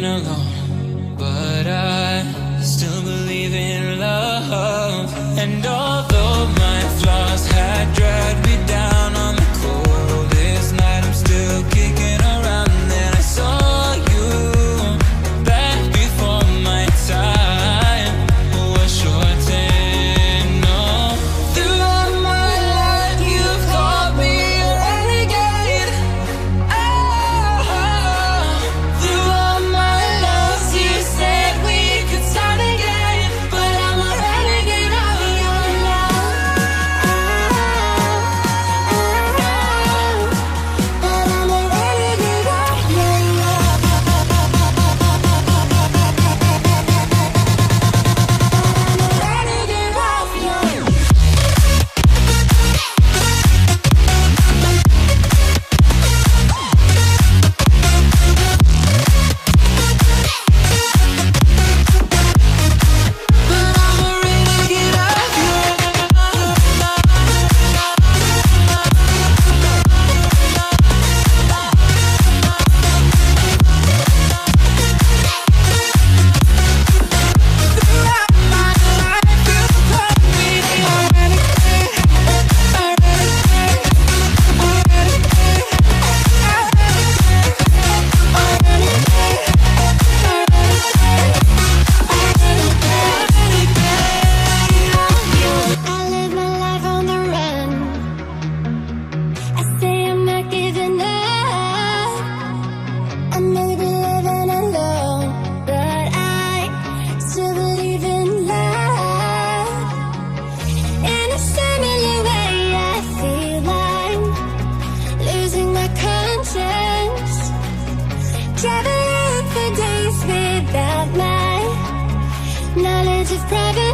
being alone, but I still believe in love. And although my flaws had dragged me down on the coldest night, I'm still kicking around. Then I saw you back before my time was shortened. No, throughout my life you've called me a renegade. Throughout my loves you said we could start again, but I'm a renegade of your love. But I'm a renegade of your love. I'm a renegade of your love. But I'm a renegade of throughout my life you've called me a renegade, a renegade, I live my life on the run. I say I'm not giving up. I may be living alone, but I still believe in love. In a similar way, I feel I'm losing my conscience, traveling for days without my knowledge of privacy.